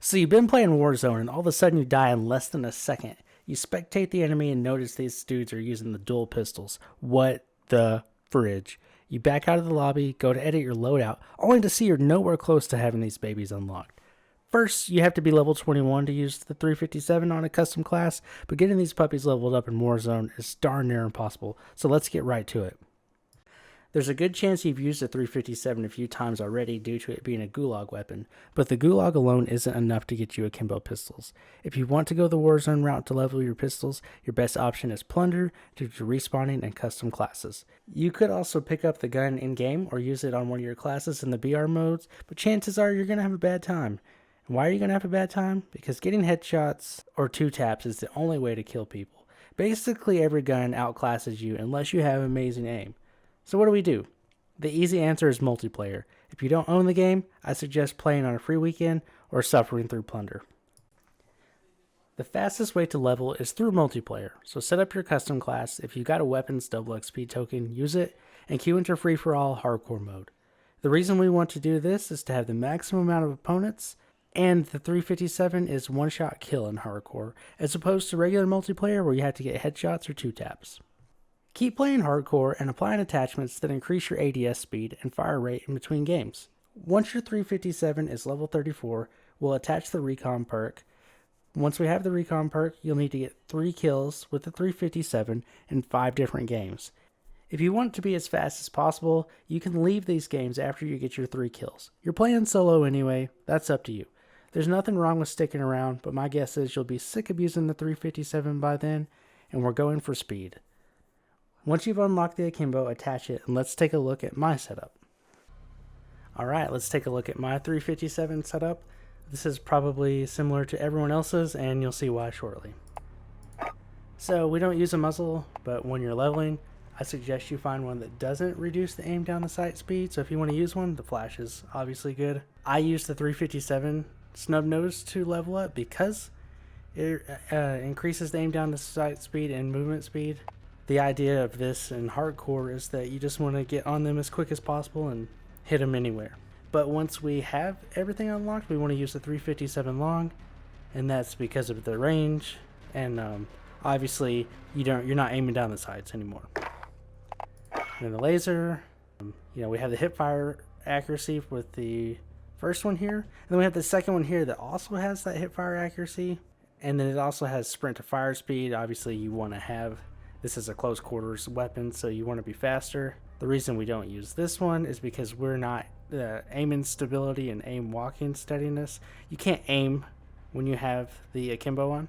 So you've been playing Warzone and all of a sudden you die in less than a second. You spectate the enemy and notice these dudes are using the dual pistols. What the fridge? You back out of the lobby, go to edit your loadout, only to see you're nowhere close to having these babies unlocked. First, you have to be level 21 to use the 357 on a custom class, but getting these puppies leveled up in Warzone is darn near impossible, so let's get right to it. There's a good chance you've used the 357 a few times already due to it being a gulag weapon, but the gulag alone isn't enough to get you Akimbo pistols. If you want to go the Warzone route to level your pistols, your best option is Plunder due to respawning and custom classes. You could also pick up the gun in-game or use it on one of your classes in the BR modes, but chances are you're going to have a bad time. And why are you going to have a bad time? Because getting headshots or 2-taps is the only way to kill people. Basically every gun outclasses you unless you have amazing aim. So what do? The easy answer is multiplayer. If you don't own the game, I suggest playing on a free weekend or suffering through plunder. The fastest way to level is through multiplayer, so set up your custom class. If you got a weapons double XP token, use it, and queue into free-for-all hardcore mode. The reason we want to do this is to have the maximum amount of opponents, and the 357 is one-shot kill in hardcore, as opposed to regular multiplayer where you have to get headshots or 2-taps. Keep playing hardcore and applying attachments that increase your ADS speed and fire rate in between games. Once your 357 is level 34, we'll attach the Recon perk. Once we have the Recon perk, you'll need to get 3 kills with the 357 in 5 different games. If you want it to be as fast as possible, you can leave these games after you get your 3 kills. You're playing solo anyway, that's up to you. There's nothing wrong with sticking around, but my guess is you'll be sick of using the 357 by then, and we're going for speed. Once you've unlocked the Akimbo, attach it, and let's take a look at my setup. Alright, let's take a look at my 357 setup. This is probably similar to everyone else's, and you'll see why shortly. So, we don't use a muzzle, but when you're leveling, I suggest you find one that doesn't reduce the aim down the sight speed, so if you want to use one, the flash is obviously good. I use the 357 snub nose to level up because it increases the aim down the sight speed and movement speed. The idea of this in hardcore is that you just want to get on them as quick as possible and hit them anywhere. But once we have everything unlocked, we want to use the 357 long, and that's because of the range, and obviously you're not aiming down the sights anymore. And then the laser, we have the hip fire accuracy with the first one here, and then we have the second one here that also has that hip fire accuracy, and then it also has sprint to fire speed. Obviously you want to have this is a close quarters weapon, so you want to be faster. The reason we don't use this one is because we're not aiming stability and aim walking steadiness. You can't aim when you have the Akimbo on,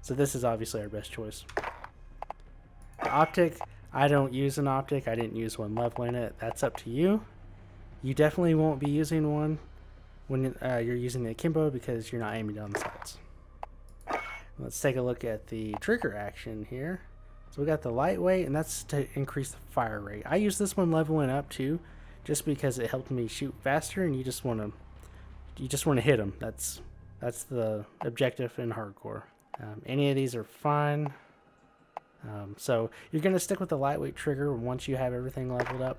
so this is obviously our best choice. The optic, I don't use an optic. I didn't use one leveling it. That's up to you. You definitely won't be using one when you're using the Akimbo because you're not aiming down the sights. Let's take a look at the trigger action here. So we got the lightweight, and that's to increase the fire rate. I use this one leveling up too, just because it helped me shoot faster, and you just want to hit them. That's the objective in hardcore. Any of these are fine. So you're gonna stick with the lightweight trigger once you have everything leveled up.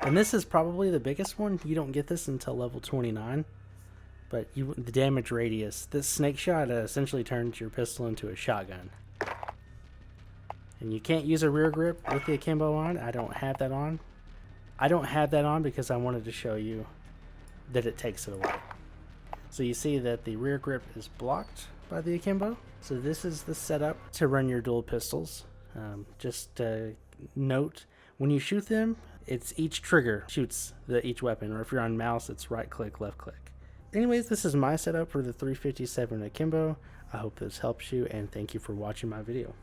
And this is probably the biggest one. You don't get this until level 29, but the damage radius. This snake shot essentially turns your pistol into a shotgun. And you can't use a rear grip with the Akimbo on. I don't have that on. I don't have that on because I wanted to show you that it takes it away. So you see that the rear grip is blocked by the Akimbo. So this is the setup to run your dual pistols. Just note, when you shoot them, it's each trigger shoots each weapon. Or if you're on mouse, it's right click, left click. Anyways, this is my setup for the 357 Akimbo. I hope this helps you, and thank you for watching my video.